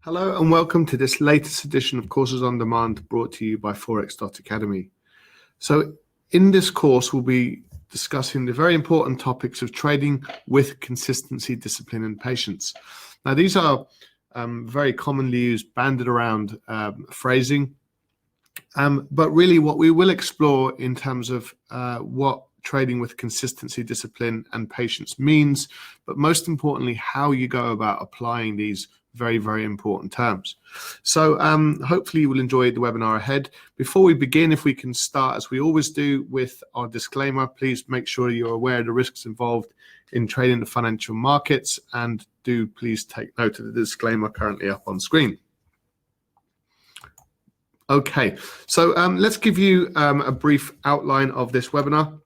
Hello and welcome to this latest edition of Courses on Demand brought to you by Forex.Academy. So in this course, we'll be discussing the very important topics of trading with consistency, discipline and patience. Now these are very commonly used, banded around phrasing, but really what we will explore in terms of what trading with consistency, discipline and patience means, but most importantly, how you go about applying these very, very important terms. So hopefully you will enjoy the webinar ahead. Before we begin, if we can start, as we always do, with our disclaimer, please make sure you're aware of the risks involved in trading the financial markets, and do please take note of the disclaimer currently up on screen. Okay, so let's give you a brief outline of this webinar.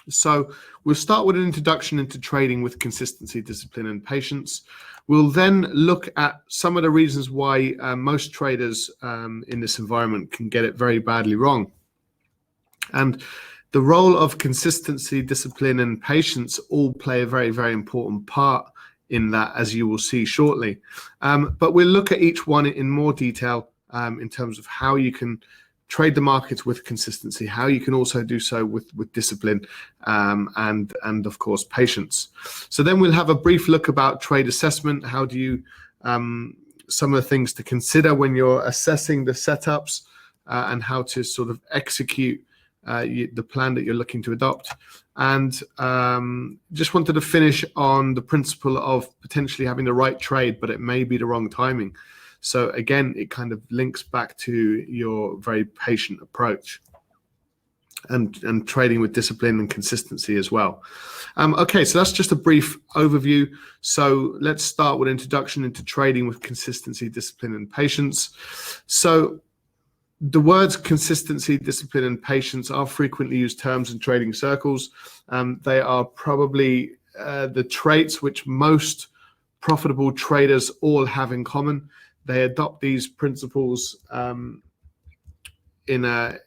So we'll start with an introduction into trading with consistency, discipline and patience. We'll then look at some of the reasons why most traders in this environment can get it very badly wrong. And the role of consistency, discipline and patience all play a very, very important part in that, as you will see shortly. But we'll look at each one in more detail in terms of how you can trade the markets with consistency, how you can also do so with discipline and of course patience. So then we'll have a brief look about trade assessment. How do you some of the things to consider when you're assessing the setups and how to sort of execute the plan that you're looking to adopt. And just wanted to finish on the principle of potentially having the right trade, but it may be the wrong timing. So again, it kind of links back to your very patient approach and trading with discipline and consistency as well. Okay, so that's just a brief overview. So let's start with an introduction into trading with consistency, discipline and patience. So the words consistency, discipline and patience are frequently used terms in trading circles. They are probably the traits which most profitable traders all have in common. They adopt these principles in a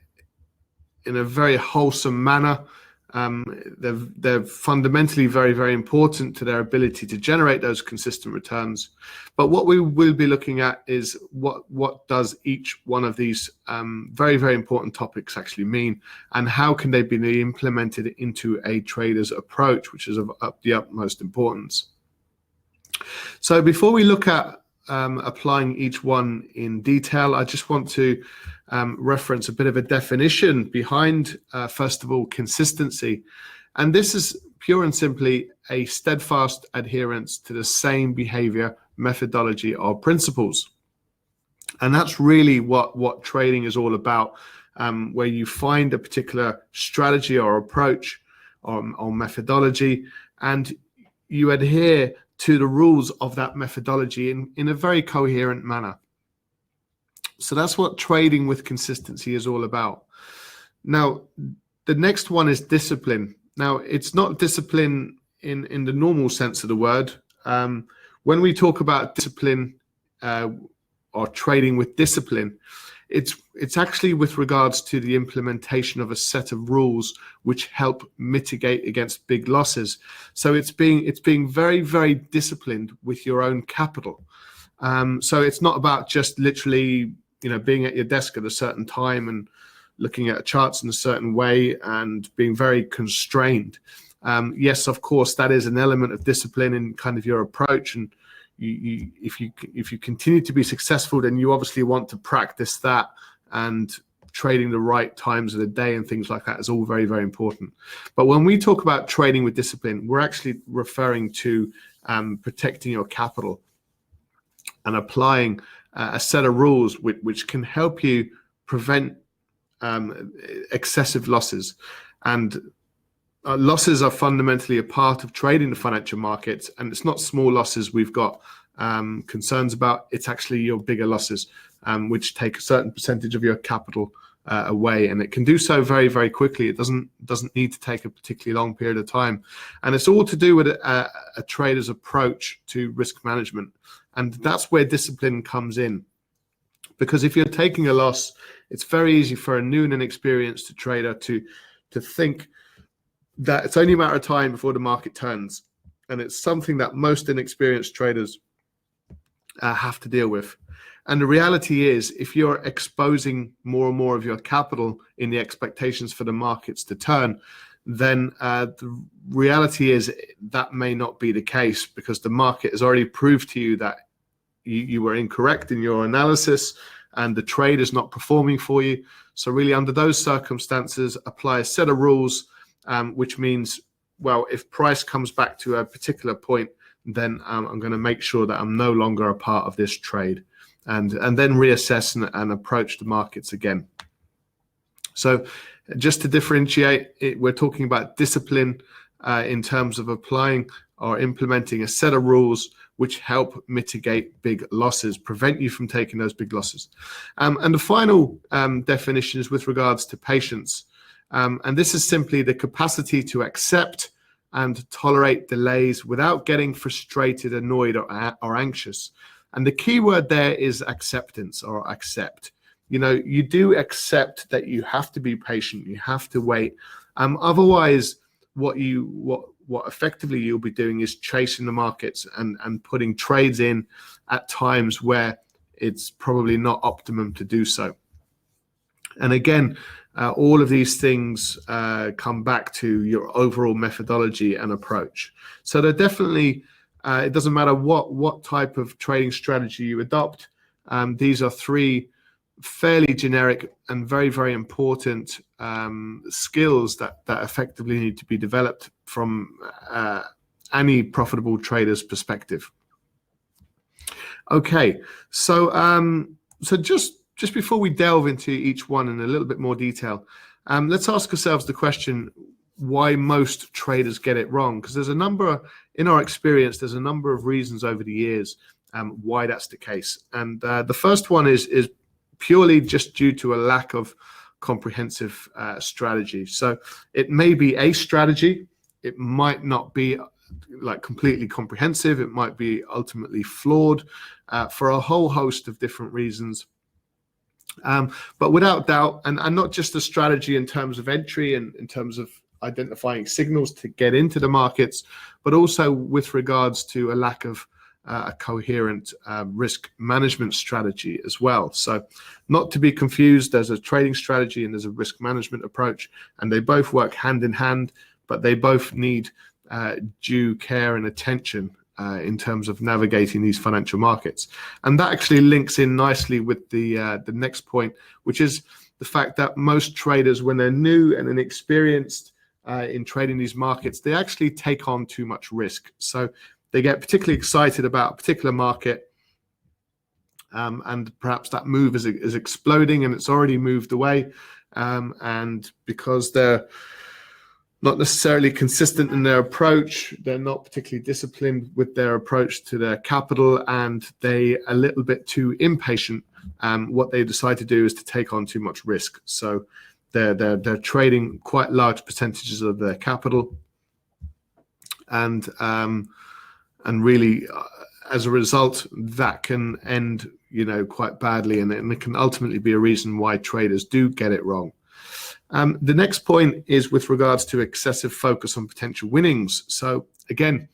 very wholesome manner. They're fundamentally very, very important to their ability to generate those consistent returns. But what we will be looking at is what does each one of these very, very important topics actually mean, and how can they be implemented into a trader's approach, which is of the utmost importance. So before we look at applying each one in detail, I just want to reference a bit of a definition behind, first of all, consistency. And this is pure and simply a steadfast adherence to the same behavior, methodology, or principles. And that's really what trading is all about, where you find a particular strategy or approach or methodology, and you adhere to the rules of that methodology in a very coherent manner. So that's what trading with consistency is all about. Now, the next one is discipline. Now, it's not discipline in the normal sense of the word. When we talk about discipline or trading with discipline, it's actually with regards to the implementation of a set of rules which help mitigate against big losses. So it's being very, very disciplined with your own capital. So it's not about just literally, being at your desk at a certain time and looking at charts in a certain way and being very constrained. Yes, of course, that is an element of discipline in kind of your approach, and if you continue to be successful, then you obviously want to practice that, and trading the right times of the day and things like that is all very, very important. But when we talk about trading with discipline, we're actually referring to protecting your capital and applying a set of rules which can help you prevent excessive losses. And losses are fundamentally a part of trading the financial markets, and it's not small losses we've got concerns about. It's actually your bigger losses, which take a certain percentage of your capital away, and it can do so very, very quickly. It doesn't need to take a particularly long period of time, and it's all to do with a trader's approach to risk management, and that's where discipline comes in. Because if you're taking a loss, it's very easy for a new and inexperienced trader to think that it's only a matter of time before the market turns. And it's something that most inexperienced traders have to deal with. And the reality is, if you're exposing more and more of your capital in the expectations for the markets to turn, then the reality is that may not be the case, because the market has already proved to you that you were incorrect in your analysis and the trade is not performing for you. So really, under those circumstances, apply a set of rules, which means, well, if price comes back to a particular point, then I'm going to make sure that I'm no longer a part of this trade, and then reassess and approach the markets again. So just to differentiate it, we're talking about discipline in terms of applying or implementing a set of rules which help mitigate big losses, prevent you from taking those big losses. And the final definition is with regards to patience. And this is simply the capacity to accept and tolerate delays without getting frustrated, annoyed, or anxious. And the key word there is acceptance, or accept. You know, you do accept that you have to be patient, you have to wait. Otherwise, what effectively you'll be doing is chasing the markets and putting trades in at times where it's probably not optimum to do so. And again, all of these things come back to your overall methodology and approach. So they're definitely, it doesn't matter what type of trading strategy you adopt. These are three fairly generic and very, very important skills that effectively need to be developed from any profitable trader's perspective. Okay, so just before we delve into each one in a little bit more detail, let's ask ourselves the question why most traders get it wrong, because there's a number, in our experience, there's a number of reasons over the years why that's the case. And the first one is purely just due to a lack of comprehensive strategy. So it may be a strategy, it might not be like completely comprehensive, it might be ultimately flawed for a whole host of different reasons. But without doubt, and not just the strategy in terms of entry and in terms of identifying signals to get into the markets, but also with regards to a lack of a coherent risk management strategy as well. So not to be confused, there's a trading strategy and there's a risk management approach, and they both work hand in hand, but they both need due care and attention in terms of navigating these financial markets. And that actually links in nicely with the next point, which is the fact that most traders, when they're new and inexperienced in trading these markets, they actually take on too much risk. So they get particularly excited about a particular market, and perhaps that move is exploding and it's already moved away. And because they're not necessarily consistent in their approach, they're not particularly disciplined with their approach to their capital, and they a little bit too impatient, what they decide to do is to take on too much risk. So they're trading quite large percentages of their capital, and really as a result that can end quite badly, and it can ultimately be a reason why traders do get it wrong. The next point is with regards to excessive focus on potential winnings. So again,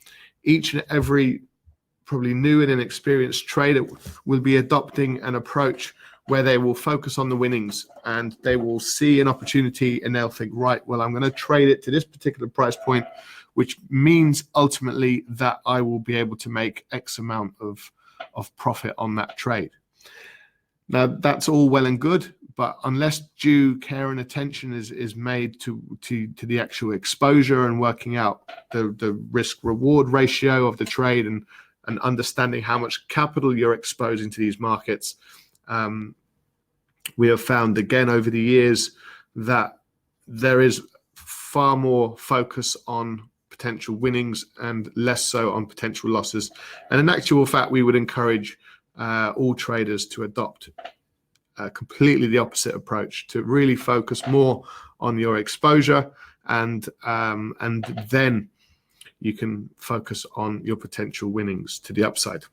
each and every probably new and inexperienced trader will be adopting an approach where they will focus on the winnings, and they will see an opportunity and they'll think, right, well, I'm going to trade it to this particular price point, which means ultimately that I will be able to make X amount of profit on that trade. Now, that's all well and good, but unless due care and attention is made to the actual exposure and working out the risk-reward ratio of the trade and understanding how much capital you're exposing to these markets, we have found again over the years that there is far more focus on potential winnings and less so on potential losses. And in actual fact, we would encourage all traders to adopt completely the opposite approach, to really focus more on your exposure, and then you can focus on your potential winnings to the upside.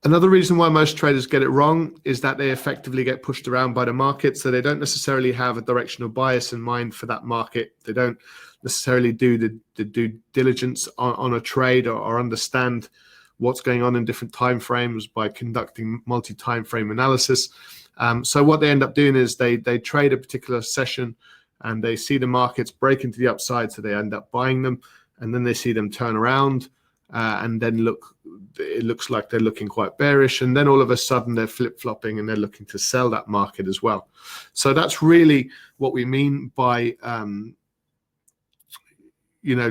Another reason why most traders get it wrong is that they effectively get pushed around by the market, so they don't necessarily have a directional bias in mind for that market. They don't necessarily do the due diligence on a trade or understand what's going on in different time frames by conducting multi-time frame analysis. So what they end up doing is they trade a particular session and they see the markets break into the upside, so they end up buying them, and then they see them turn around and then it looks like they're looking quite bearish, and then all of a sudden they're flip-flopping and they're looking to sell that market as well. So that's really what we mean by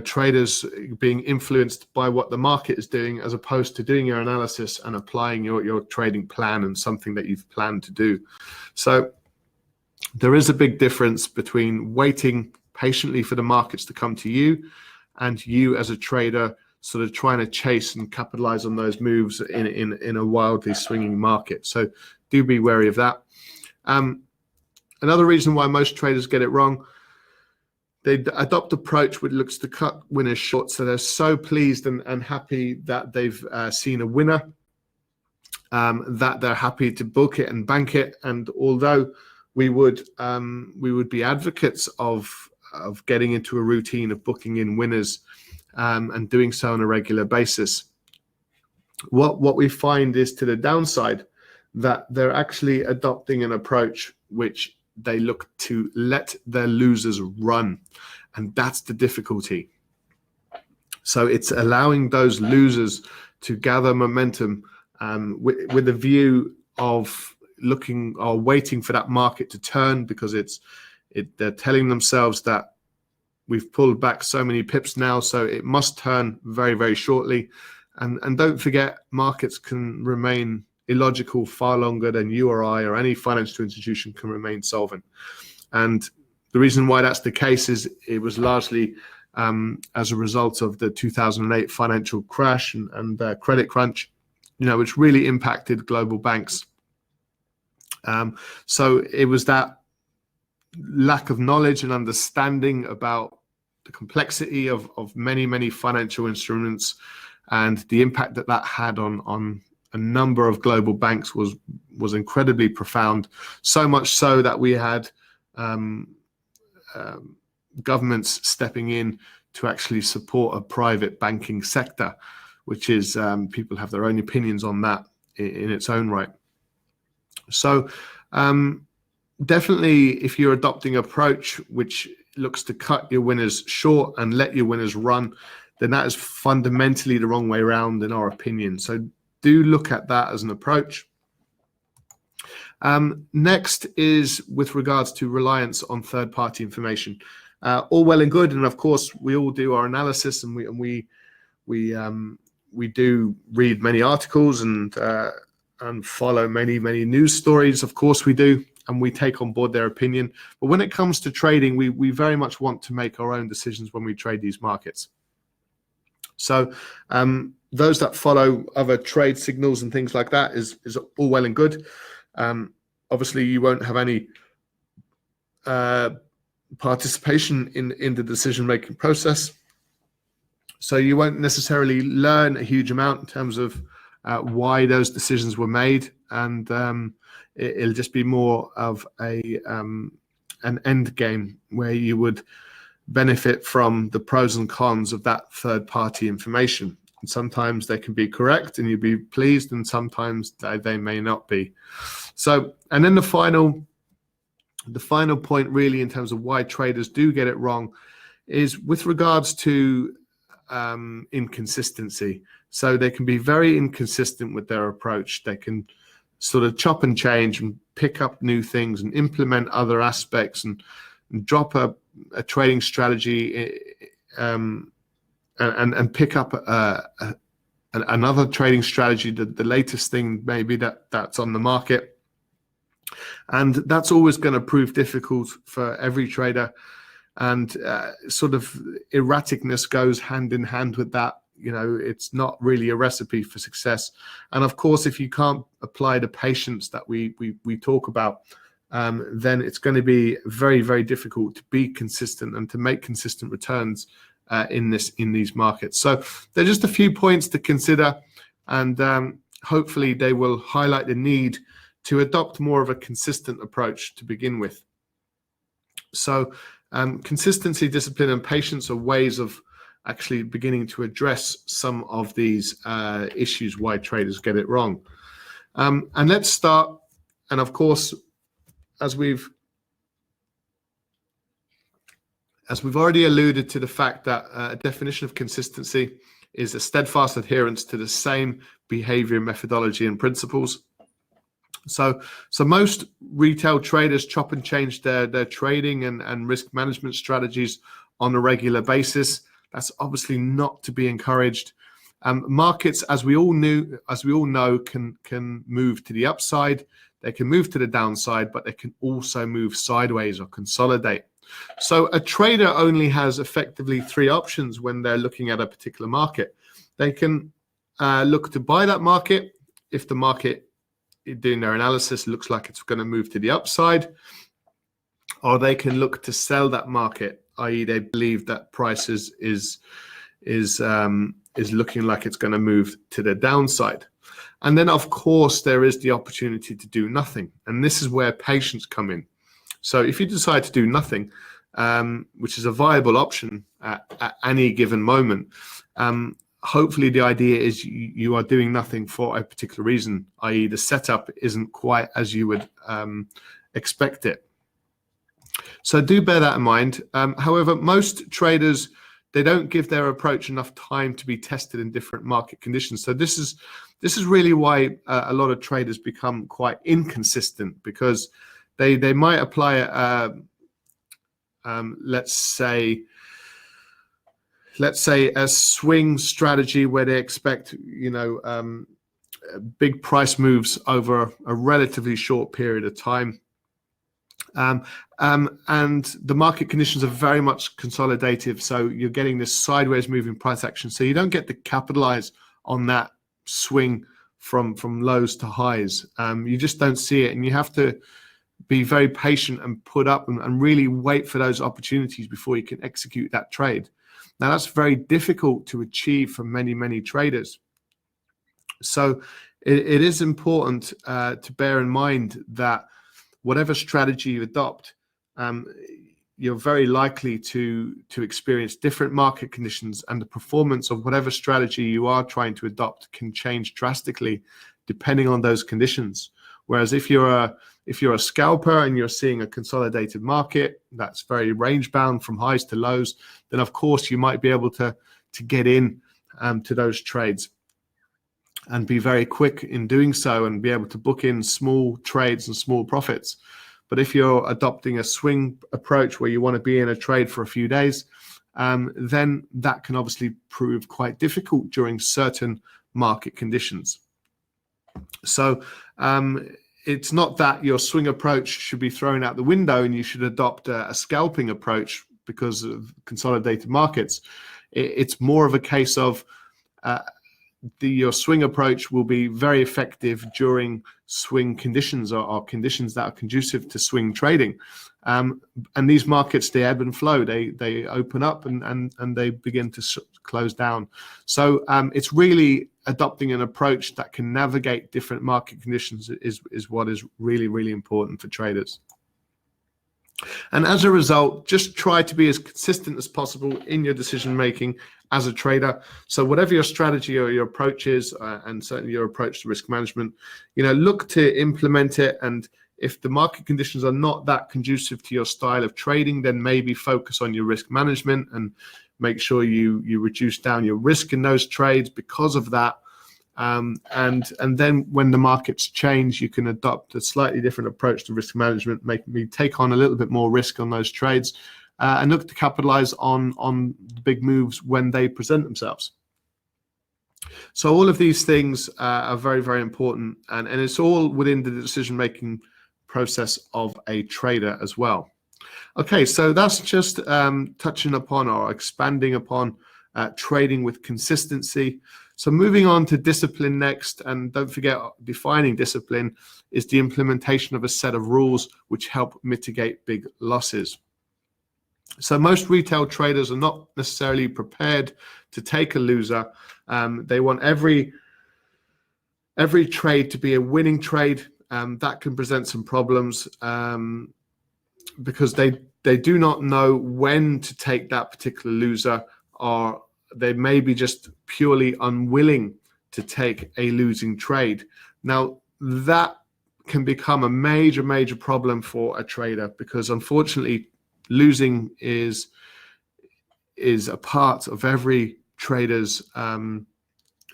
traders being influenced by what the market is doing, as opposed to doing your analysis and applying your trading plan and something that you've planned to do. So there is a big difference between waiting patiently for the markets to come to you and you as a trader sort of trying to chase and capitalize on those moves in a wildly swinging market. So do be wary of that. Another reason why most traders get it wrong, they adopt approach which looks to cut winners short. So they're so pleased and happy that they've seen a winner, that they're happy to book it and bank it. And although we would be advocates of getting into a routine of booking in winners and doing so on a regular basis, what we find is, to the downside, that they're actually adopting an approach which they look to let their losers run, and that's the difficulty. So it's allowing those losers to gather momentum with a view of looking or waiting for that market to turn, because they're telling themselves that we've pulled back so many pips now, so it must turn very, very shortly. And don't forget, markets can remain illogical far longer than you or I or any financial institution can remain solvent. And the reason why that's the case is it was largely as a result of the 2008 financial crash and credit crunch, which really impacted global banks. So it was that lack of knowledge and understanding about the complexity of many, many financial instruments and the impact that had on a number of global banks was incredibly profound. So much so that we had governments stepping in to actually support a private banking sector, which is, people have their own opinions on that in its own right. So definitely, if you're adopting an approach which looks to cut your winners short and let your winners run, then that is fundamentally the wrong way around, in our opinion. So do look at that as an approach. Next is with regards to reliance on third-party information. All well and good, and of course we all do our analysis, and we do read many articles and follow many news stories. Of course we do, and we take on board their opinion. But when it comes to trading, we very much want to make our own decisions when we trade these markets. So those that follow other trade signals and things like that is all well and good. Obviously, you won't have any participation in the decision-making process. So you won't necessarily learn a huge amount in terms of why those decisions were made, and it'll just be more of an end game where you would benefit from the pros and cons of that third-party information. And sometimes they can be correct and you'd be pleased, and sometimes they may not be. So, and then the final point really in terms of why traders do get it wrong is with regards to inconsistency. So they can be very inconsistent with their approach. They can sort of chop and change and pick up new things and implement other aspects and drop a trading strategy and pick up another trading strategy, the latest thing maybe that's on the market. And that's always going to prove difficult for every trader. And sort of erraticness goes hand in hand with that. It's not really a recipe for success. And of course, if you can't apply the patience that we talk about, then it's going to be very, very difficult to be consistent and to make consistent returns in these markets. So there are just a few points to consider, and hopefully they will highlight the need to adopt more of a consistent approach to begin with. So consistency, discipline, and patience are ways of actually beginning to address some of these issues why traders get it wrong. And let's start. And of course, as we've already alluded to the fact that a definition of consistency is a steadfast adherence to the same behavior, methodology, and principles. So most retail traders chop and change their trading and risk management strategies on a regular basis. That's obviously not to be encouraged. Markets, as we all know, can move to the upside. They can move to the downside, but they can also move sideways or consolidate. So a trader only has effectively three options when they're looking at a particular market. They can look to buy that market if the market, doing their analysis, looks like it's going to move to the upside, or they can look to sell that market, i.e. they believe that price is looking like it's going to move to the downside. And then, of course, there is the opportunity to do nothing. And this is where patience come in. So if you decide to do nothing, which is a viable option at any given moment, hopefully the idea is you are doing nothing for a particular reason, i.e. the setup isn't quite as you would expect it. So do bear that in mind. However, most traders, they don't give their approach enough time to be tested in different market conditions. So this is really why a lot of traders become quite inconsistent, because they might apply let's say a swing strategy where they expect big price moves over a relatively short period of time. And the market conditions are very much consolidative, so you're getting this sideways moving price action, so you don't get to capitalize on that swing from lows to highs. You just don't see it, and you have to be very patient and put up and really wait for those opportunities before you can execute that trade. Now, that's very difficult to achieve for many traders. So it is important to bear in mind that whatever strategy you adopt, you're very likely to experience different market conditions, and the performance of whatever strategy you are trying to adopt can change drastically depending on those conditions. Whereas if you're a scalper and you're seeing a consolidated market that's very range bound from highs to lows, then of course you might be able to get in to those trades and be very quick in doing so and be able to book in small trades and small profits. But if you're adopting a swing approach where you want to be in a trade for a few days, then that can obviously prove quite difficult during certain market conditions. So it's not that your swing approach should be thrown out the window and you should adopt a scalping approach because of consolidated markets. It's more of a case of your swing approach will be very effective during swing conditions or conditions that are conducive to swing trading. And these markets, they ebb and flow. They open up and they begin to close down. So it's really adopting an approach that can navigate different market conditions is what is really important for traders. And as a result, just try to be as consistent as possible in your decision making as a trader. So whatever your strategy or your approach is, and certainly your approach to risk management, look to implement it. And if the market conditions are not that conducive to your style of trading, then maybe focus on your risk management and make sure you reduce down your risk in those trades because of that. And then when the markets change, you can adopt a slightly different approach to risk management, make me take on a little bit more risk on those trades, and look to capitalize on the big moves when they present themselves. So all of these things are very important, and it's all within the decision-making process of a trader as well. Okay, so that's just touching upon or expanding upon trading with consistency. So moving on to discipline next, and don't forget, defining discipline is the implementation of a set of rules which help mitigate big losses. So most retail traders are not necessarily prepared to take a loser. They want every trade to be a winning trade. That can present some problems because they do not know when to take that particular loser, or they may be just purely unwilling to take a losing trade. Now, that can become a major problem for a trader, because unfortunately losing is a part of every trader's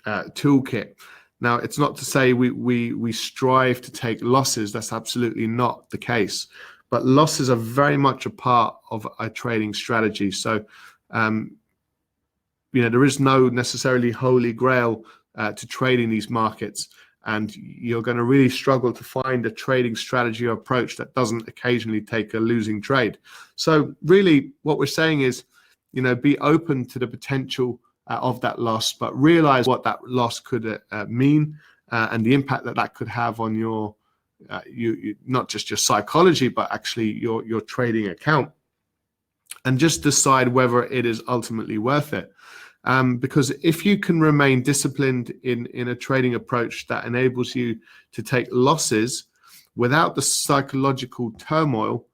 toolkit. Now, it's not to say we strive to take losses. That's absolutely not the case. But losses are very much a part of a trading strategy. So, there is no necessarily holy grail to trading these markets. And you're going to really struggle to find a trading strategy or approach that doesn't occasionally take a losing trade. So really what we're saying is, be open to the potential of that loss, but realize what that loss could mean and the impact that could have on your not just your psychology, but actually your trading account, and just decide whether it is ultimately worth it. Because if you can remain disciplined in a trading approach that enables you to take losses without the psychological turmoil,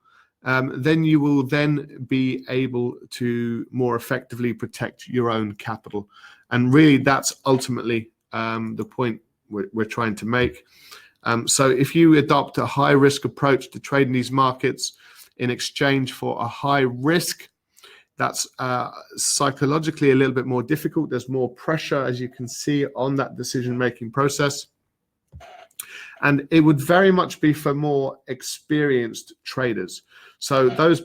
then you will then be able to more effectively protect your own capital. And really, that's ultimately the point we're trying to make. So if you adopt a high risk approach to trading these markets in exchange for a high risk, that's psychologically a little bit more difficult. There's more pressure, as you can see, on that decision-making process. And it would very much be for more experienced traders. So those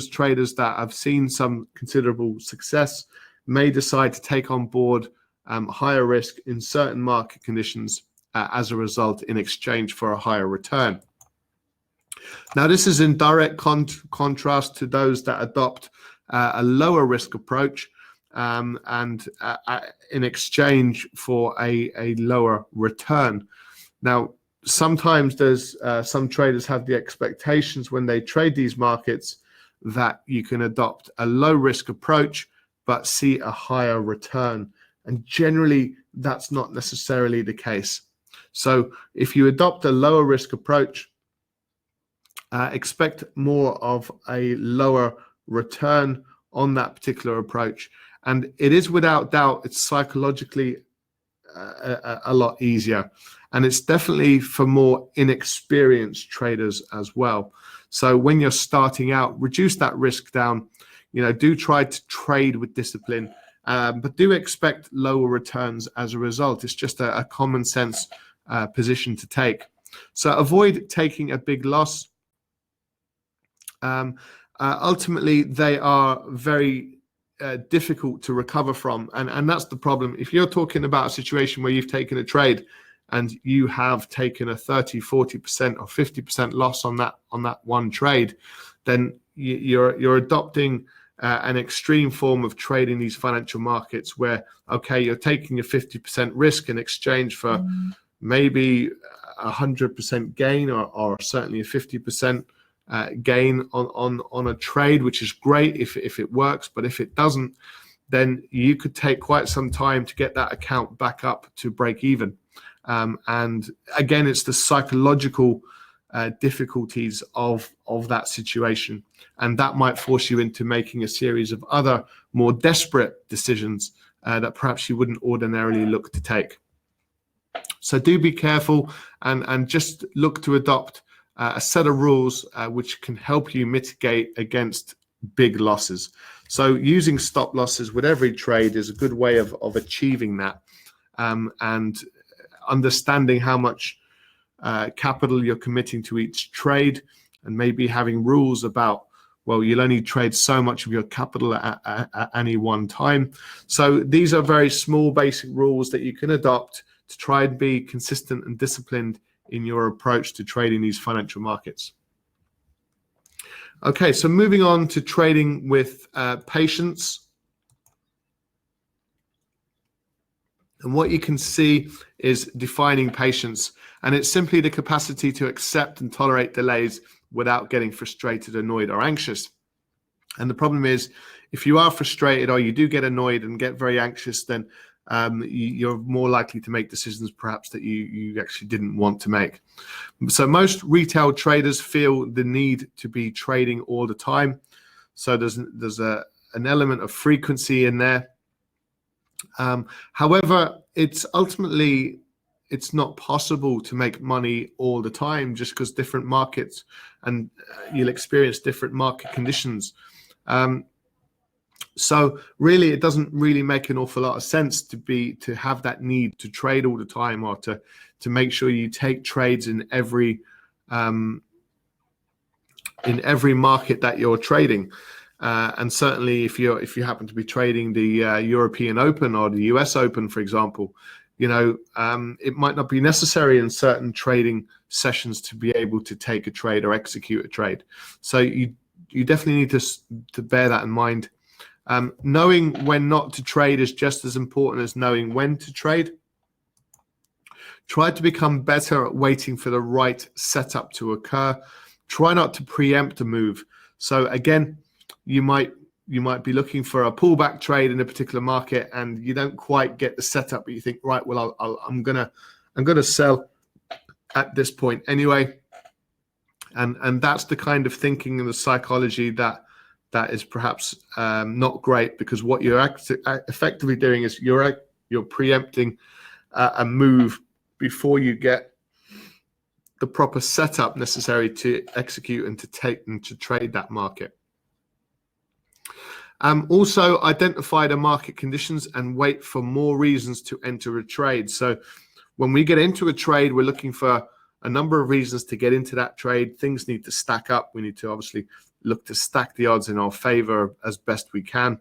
traders that have seen some considerable success may decide to take on board higher risk in certain market conditions as a result, in exchange for a higher return. Now, this is in direct contrast to those that adopt a lower risk approach and in exchange for a lower return. Now, sometimes there's some traders have the expectations when they trade these markets that you can adopt a low risk approach but see a higher return, and generally that's not necessarily the case. So if you adopt a lower risk approach, expect more of a lower return on that particular approach. And it is without doubt, it's psychologically a lot easier. And it's definitely for more inexperienced traders as well. So when you're starting out, reduce that risk down. Do try to trade with discipline, but do expect lower returns as a result. It's just a common sense position to take. So avoid taking a big loss. Ultimately, they are very difficult to recover from, and that's the problem. If you're talking about a situation where you've taken a trade and you have taken a 30, 40% or 50% loss on that one trade, then you're adopting an extreme form of trading these financial markets where, okay, you're taking a 50% risk in exchange for maybe 100% gain or certainly a 50% gain on a trade, which is great if it works. But if it doesn't, then you could take quite some time to get that account back up to break even. And again, it's the psychological difficulties of that situation, and that might force you into making a series of other more desperate decisions that perhaps you wouldn't ordinarily look to take. So do be careful and just look to adopt a set of rules which can help you mitigate against big losses. So using stop losses with every trade is a good way of achieving that, and understanding how much capital you're committing to each trade, and maybe having rules about, well, you'll only trade so much of your capital at any one time. So these are very small basic rules that you can adopt to try and be consistent and disciplined in your approach to trading these financial markets. Okay, so moving on to trading with patience. And what you can see is defining patience. And it's simply the capacity to accept and tolerate delays without getting frustrated, annoyed, or anxious. And the problem is, if you are frustrated or you do get annoyed and get very anxious, then you're more likely to make decisions perhaps that you actually didn't want to make. So most retail traders feel the need to be trading all the time. So there's an element of frequency in there. However, it's not possible to make money all the time, just because different markets and you'll experience different market conditions. So really, it doesn't really make an awful lot of sense to have that need to trade all the time, or to make sure you take trades in every market that you're trading. And certainly, if you happen to be trading the European Open or the US Open, for example, it might not be necessary in certain trading sessions to be able to take a trade or execute a trade. So you definitely need to bear that in mind. Knowing when not to trade is just as important as knowing when to trade. Try to become better at waiting for the right setup to occur. Try not to preempt a move. So again, you might be looking for a pullback trade in a particular market, and you don't quite get the setup, but you think, right, well, I'm gonna sell at this point anyway. And that's the kind of thinking and the psychology that is perhaps not great, because what you're effectively doing is you're preempting a move before you get the proper setup necessary to execute and to trade that market. Also, identify the market conditions and wait for more reasons to enter a trade. So when we get into a trade, we're looking for a number of reasons to get into that trade. Things need to stack up. We need to obviously look to stack the odds in our favor as best we can.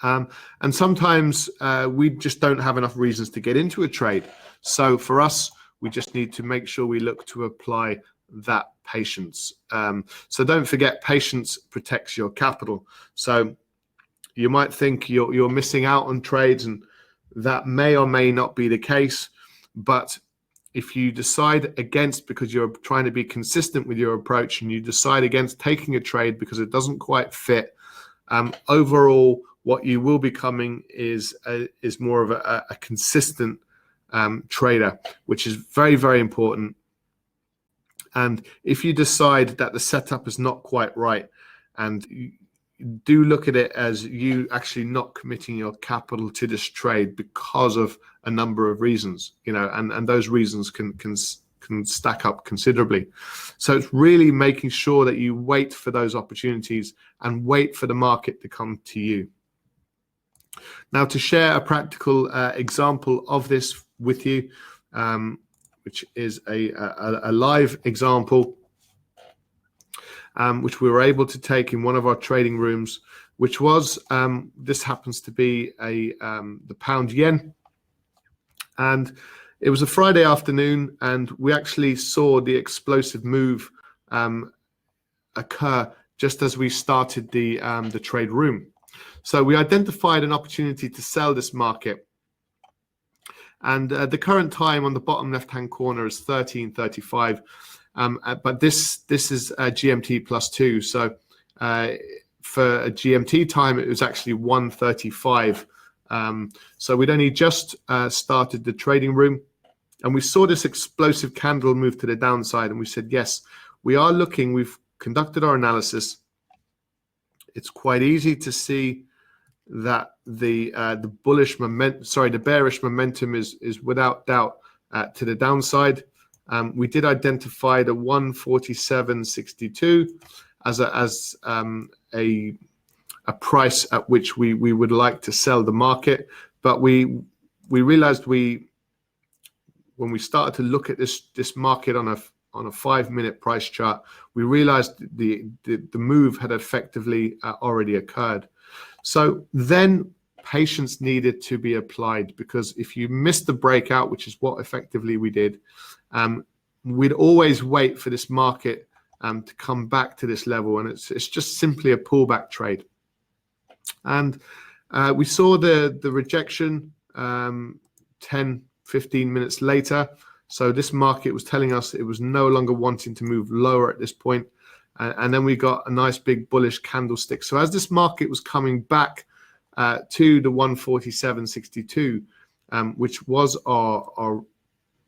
And sometimes we just don't have enough reasons to get into a trade. So for us, we just need to make sure we look to apply that patience. So don't forget, patience protects your capital. So you might think you're missing out on trades, and that may or may not be the case. But if you decide against, because you're trying to be consistent with your approach, and you decide against taking a trade because it doesn't quite fit, overall, what you will be becoming is more of a consistent trader, which is very, very important. And if you decide that the setup is not quite right, and you do look at it as you actually not committing your capital to this trade because of a number of reasons, and those reasons can stack up considerably. So it's really making sure that you wait for those opportunities and wait for the market to come to you. Now, to share a practical example of this with you, which is a live example, which we were able to take in one of our trading rooms, which was, this happens to be the pound yen. And it was a Friday afternoon, and we actually saw the explosive move occur just as we started the trade room. So we identified an opportunity to sell this market. And the current time on the bottom left-hand corner is 13:35, but this is GMT +2. So for a GMT time, it was actually 1:35. So we'd only just started the trading room, and we saw this explosive candle move to the downside, and we said, yes, we are looking. We've conducted our analysis. It's quite easy to see that the bearish momentum is without doubt to the downside. We did identify the 147.62 as a price at which we would like to sell the market, but we realized when we started to look at this market on a 5-minute price chart, we realized the move had effectively already occurred. So then patience needed to be applied, because if you missed the breakout, which is what effectively we did, we'd always wait for this market to come back to this level, and it's just simply a pullback trade. And we saw the rejection 10-15 minutes later. So this market was telling us it was no longer wanting to move lower at this point. And then we got a nice big bullish candlestick. So as this market was coming back to the 147.62, which was our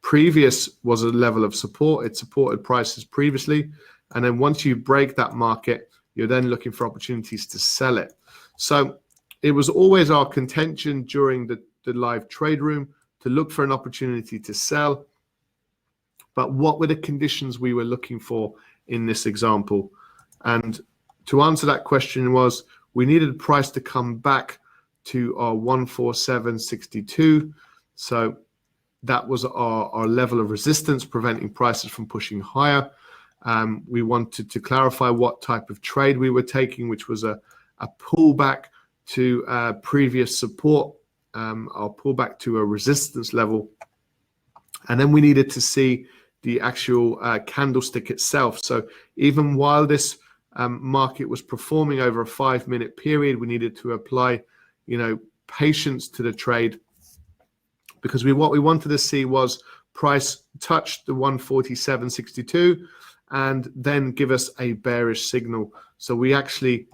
previous was a level of support. It supported prices previously. And then once you break that market, you're then looking for opportunities to sell it. So It was always our contention during the live trade room to look for an opportunity to sell. But what were the conditions we were looking for in this example? And to answer that question was, we needed price to come back to our 147.62. So that was our level of resistance, preventing prices from pushing higher. We wanted to clarify what type of trade we were taking, which was a pullback to previous support, or pullback to a resistance level. And then we needed to see the actual candlestick itself. So even while this market was performing over a 5-minute period, we needed to apply, patience to the trade, because what we wanted to see was price touch the 147.62 and then give us a bearish signal. So we actually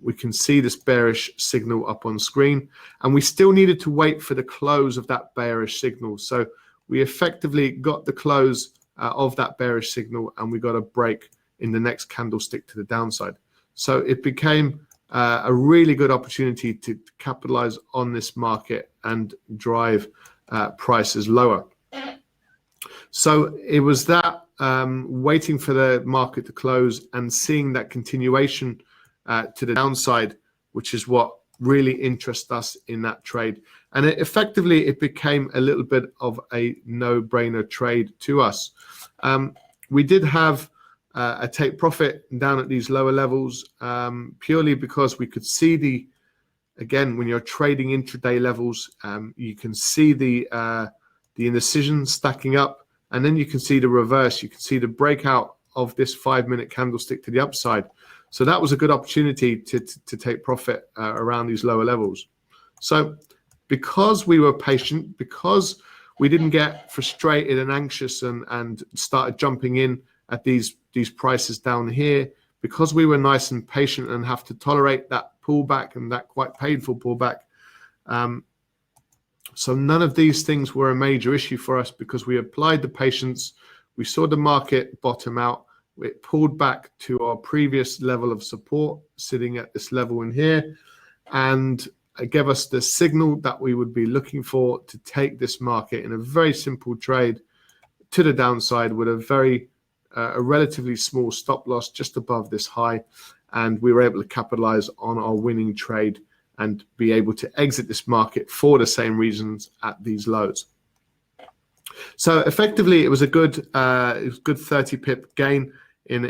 we can see this bearish signal up on screen, and we still needed to wait for the close of that bearish signal. So we effectively got the close of that bearish signal, and we got a break in the next candlestick to the downside. So it became a really good opportunity to capitalize on this market and drive prices lower. So it was that waiting for the market to close and seeing that continuation to the downside, which is what really interests us in that trade. And effectively, it became a little bit of a no-brainer trade to us. We did have a take profit down at these lower levels, purely because we could see again, when you're trading intraday levels, you can see the indecision stacking up, and then you can see the reverse. You can see the breakout of this 5-minute candlestick to the upside. So that was a good opportunity to take profit around these lower levels. So because we were patient, because we didn't get frustrated and anxious and started jumping in at these prices down here, because we were nice and patient and have to tolerate that pullback and that quite painful pullback. So none of these things were a major issue for us, because we applied the patience. We saw the market bottom out. It pulled back to our previous level of support, sitting at this level in here, and it gave us the signal that we would be looking for to take this market in a very simple trade to the downside with a relatively small stop loss just above this high. And we were able to capitalize on our winning trade and be able to exit this market for the same reasons at these lows. So effectively, it was a good 30 pip gain in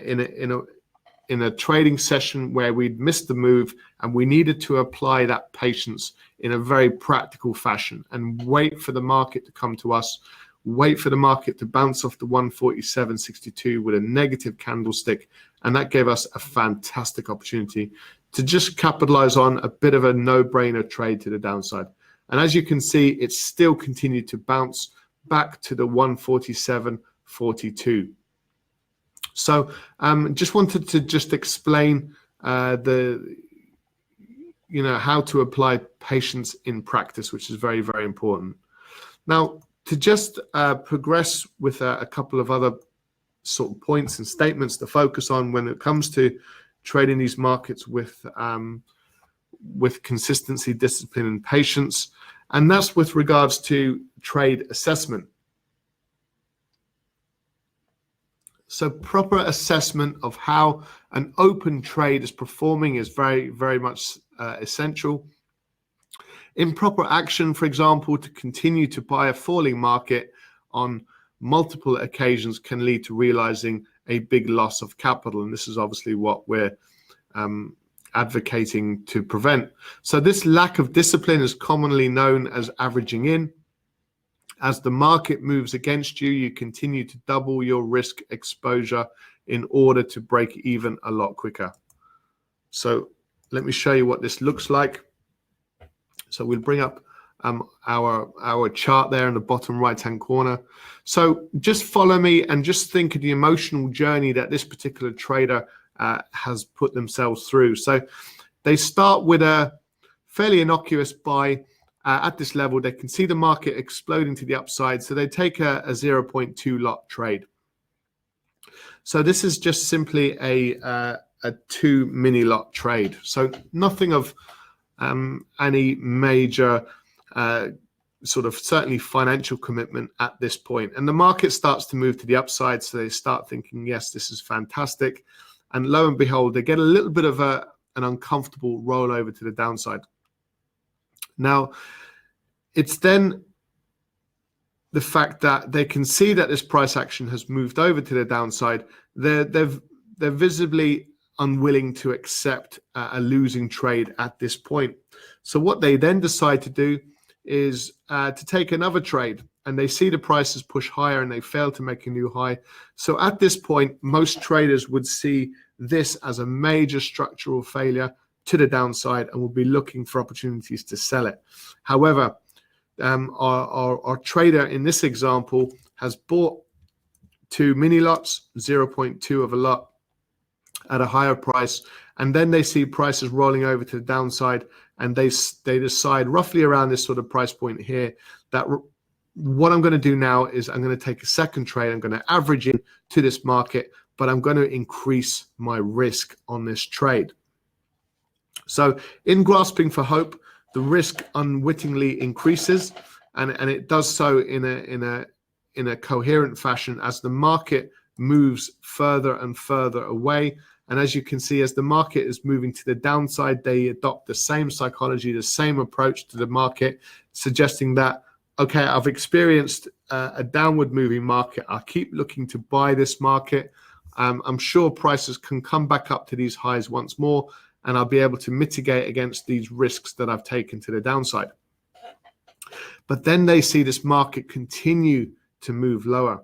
a trading session where we'd missed the move, and we needed to apply that patience in a very practical fashion and wait for the market to come to us, wait for the market to bounce off the 147.62 with a negative candlestick, and that gave us a fantastic opportunity to just capitalize on a bit of a no-brainer trade to the downside. And as you can see, it still continued to bounce back to the 147.42. So just wanted to just explain how to apply patience in practice, which is very, very important. Now, to just progress with a couple of other sort of points and statements to focus on when it comes to trading these markets with consistency, discipline, and patience, and that's with regards to trade assessment. So proper assessment of how an open trade is performing is very, very much essential. Improper action, for example, to continue to buy a falling market on multiple occasions can lead to realizing a big loss of capital. And this is obviously what we're advocating to prevent. So this lack of discipline is commonly known as averaging in. As the market moves against you, you continue to double your risk exposure in order to break even a lot quicker. So let me show you what this looks like. So we'll bring up our chart there in the bottom right-hand corner. So just follow me and just think of the emotional journey that this particular trader has put themselves through. So they start with a fairly innocuous buy. At this level, they can see the market exploding to the upside, so they take a 0.2 lot trade. So this is just simply a 2 mini lot trade. So nothing of any major sort of certainly financial commitment at this point. And the market starts to move to the upside, so they start thinking, yes, this is fantastic. And lo and behold, they get a little bit of an uncomfortable rollover to the downside. Now, it's then the fact that they can see that this price action has moved over to the downside. They're visibly unwilling to accept a losing trade at this point. So what they then decide to do is to take another trade, and they see the prices push higher and they fail to make a new high. So at this point, most traders would see this as a major structural failure to the downside and will be looking for opportunities to sell it. However, our trader in this example has bought 2 mini lots, 0.2 of a lot at a higher price, and then they see prices rolling over to the downside, and they decide roughly around this sort of price point here that what I'm going to do now is I'm going to take a second trade. I'm going to average in to this market, but I'm going to increase my risk on this trade. So in grasping for hope, the risk unwittingly increases, and it does so in a coherent fashion as the market moves further and further away. And as you can see, as the market is moving to the downside, they adopt the same psychology, the same approach to the market, suggesting that, okay, I've experienced a downward moving market. I'll keep looking to buy this market. I'm sure prices can come back up to these highs once more, and I'll be able to mitigate against these risks that I've taken to the downside. But then they see this market continue to move lower.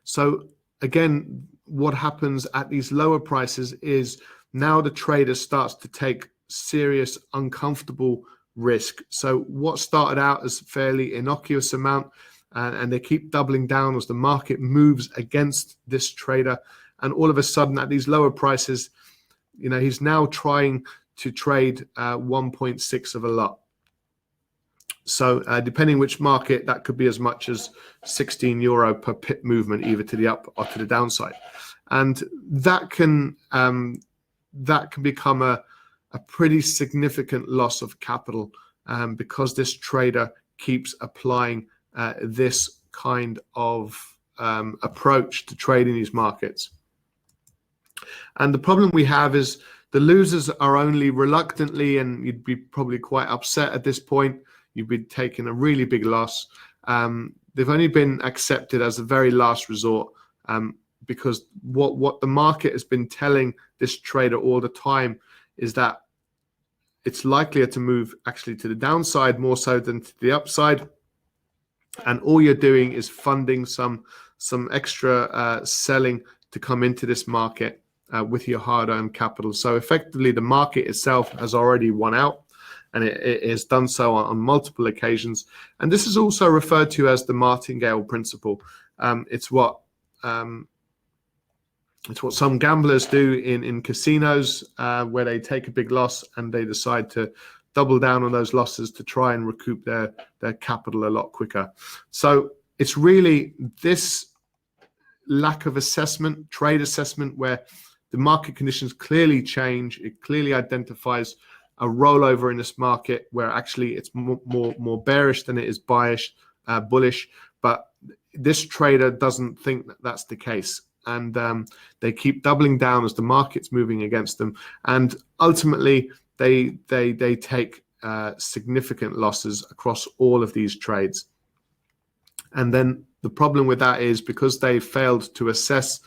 So again, what happens at these lower prices is now the trader starts to take serious, uncomfortable risk. So what started out as a fairly innocuous amount, and they keep doubling down as the market moves against this trader. And all of a sudden at these lower prices, you know, he's now trying to trade 1.6 of a lot. So depending which market, that could be as much as €16 per pip movement, either to the up or to the downside. And that can become a pretty significant loss of capital because this trader keeps applying this kind of approach to trading these markets. And the problem we have is the losers are only reluctantly, and you'd be probably quite upset at this point, you've been taking a really big loss. They've only been accepted as a very last resort because what the market has been telling this trader all the time is that it's likelier to move actually to the downside more so than to the upside. And all you're doing is funding some extra selling to come into this market with your hard-earned capital. So effectively, the market itself has already won out, and it has done so on multiple occasions. And this is also referred to as the martingale principle. It's what some gamblers do in casinos where they take a big loss and they decide to double down on those losses to try and recoup their capital a lot quicker. So it's really this lack of assessment, trade assessment, where the market conditions clearly change. It clearly identifies a rollover in this market where actually it's more bearish than it is bullish. But this trader doesn't think that that's the case. And they keep doubling down as the market's moving against them. And ultimately, they take significant losses across all of these trades. And then the problem with that is because they failed to assess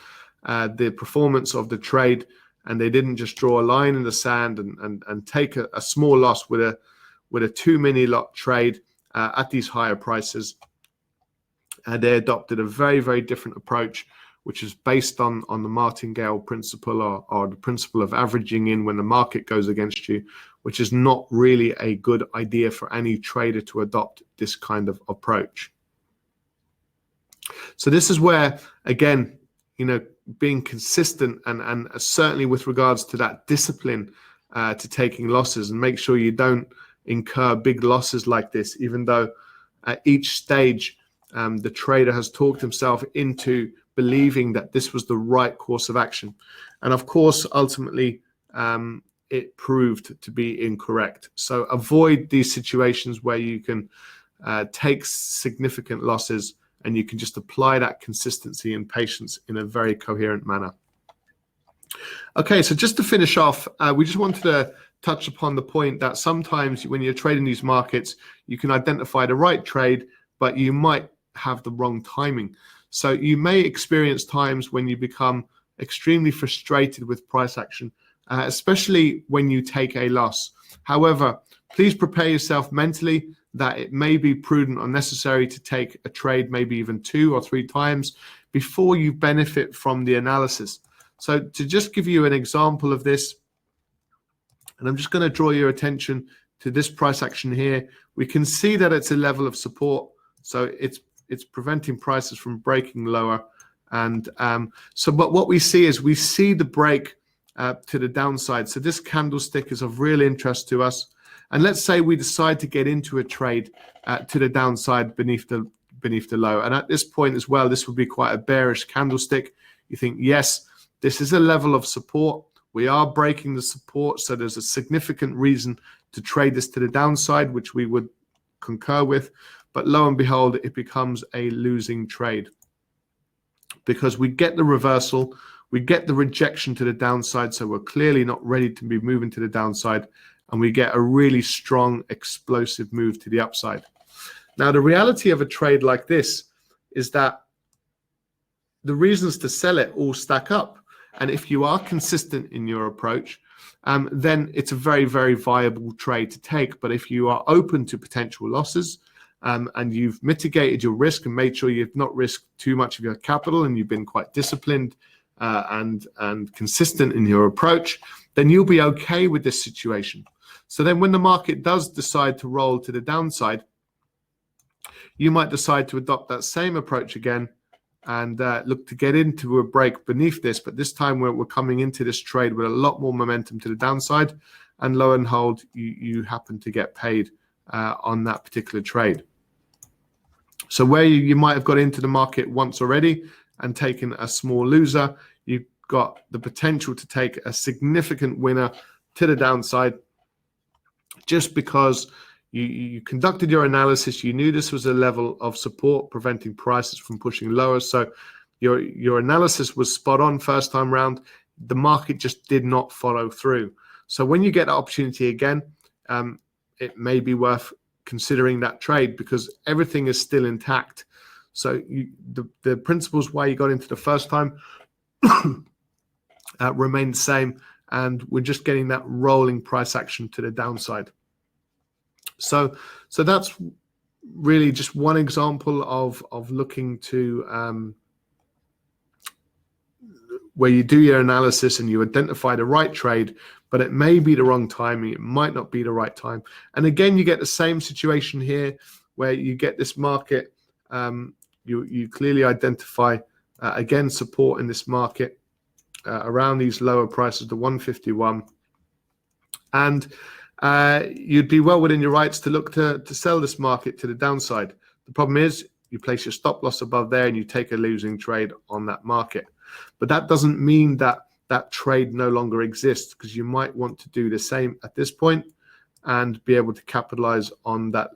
the performance of the trade, and they didn't just draw a line in the sand and take a small loss with a 2 mini lot trade at these higher prices. They adopted a very, very different approach, which is based on the martingale principle or the principle of averaging in when the market goes against you, which is not really a good idea for any trader to adopt this kind of approach. So this is where, again, being consistent and certainly with regards to that discipline to taking losses, and make sure you don't incur big losses like this, even though at each stage the trader has talked himself into believing that this was the right course of action. And of course, ultimately, it proved to be incorrect. So avoid these situations where you can take significant losses, and you can just apply that consistency and patience in a very coherent manner. Okay, so just to finish off, we just wanted to touch upon the point that sometimes when you're trading these markets, you can identify the right trade, but you might have the wrong timing. So you may experience times when you become extremely frustrated with price action, especially when you take a loss. However, please prepare yourself mentally that it may be prudent or necessary to take a trade maybe even 2 or 3 times before you benefit from the analysis. So to just give you an example of this, and I'm just going to draw your attention to this price action here. We can see that it's a level of support, so it's preventing prices from breaking lower. And but what we see is we see the break to the downside. So this candlestick is of real interest to us. And let's say we decide to get into a trade to the downside beneath the low. And at this point as well, this would be quite a bearish candlestick. You think, yes, this is a level of support. We are breaking the support, so there's a significant reason to trade this to the downside, which we would concur with. But lo and behold, it becomes a losing trade because we get the reversal, we get the rejection to the downside, so we're clearly not ready to be moving to the downside, and we get a really strong, explosive move to the upside. Now, the reality of a trade like this is that the reasons to sell it all stack up. And if you are consistent in your approach, then it's a very, very viable trade to take. But if you are open to potential losses and you've mitigated your risk and made sure you've not risked too much of your capital, and you've been quite disciplined and consistent in your approach, then you'll be okay with this situation. So then when the market does decide to roll to the downside, you might decide to adopt that same approach again and look to get into a break beneath this. But this time we're coming into this trade with a lot more momentum to the downside, and lo and behold, you happen to get paid on that particular trade. So where you might have got into the market once already and taken a small loser, you've got the potential to take a significant winner to the downside just because you conducted your analysis. You knew this was a level of support preventing prices from pushing lower. So your analysis was spot on first time round. The market just did not follow through. So when you get that opportunity again, it may be worth considering that trade because everything is still intact. So the principles why you got into the first time remain the same, and we're just getting that rolling price action to the downside. So that's really just one example of looking to where you do your analysis and you identify the right trade, but it may be the wrong timing. It might not be the right time. And again, you get the same situation here where you get this market. You clearly identify again support in this market around these lower prices, the 151, and you'd be well within your rights to look to sell this market to the downside. The problem is you place your stop loss above there and you take a losing trade on that market. But that doesn't mean that that trade no longer exists, because you might want to do the same at this point and be able to capitalize on that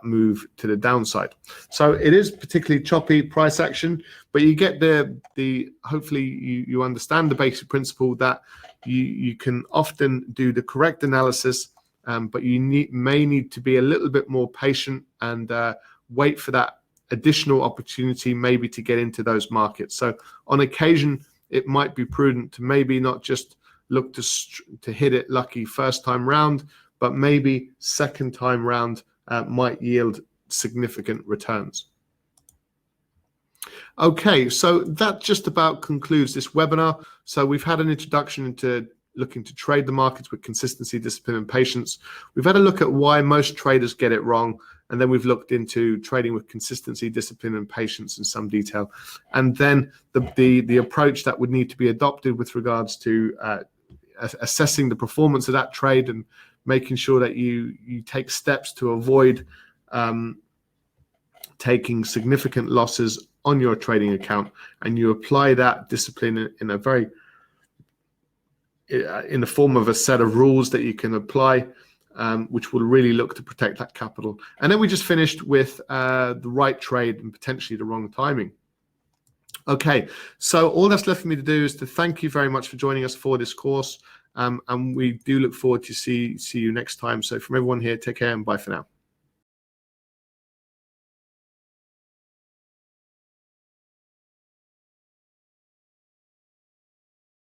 move to the downside. So it is particularly choppy price action, but you get the hopefully you understand the basic principle that you can often do the correct analysis, but you may need to be a little bit more patient and wait for that additional opportunity maybe to get into those markets. So on occasion, it might be prudent to maybe not just look to hit it lucky first time round, but maybe second time round might yield significant returns. Okay, so that just about concludes this webinar. So we've had an introduction into looking to trade the markets with consistency, discipline, and patience. We've had a look at why most traders get it wrong, and then we've looked into trading with consistency, discipline, and patience in some detail. And then the approach that would need to be adopted with regards to assessing the performance of that trade and making sure that you take steps to avoid taking significant losses on your trading account, and you apply that discipline in a very in the form of a set of rules that you can apply, which will really look to protect that capital. And then we just finished with the right trade and potentially the wrong timing. Okay, so all that's left for me to do is to thank you very much for joining us for this course, and we do look forward to see you next time. So from everyone here, take care and bye for now.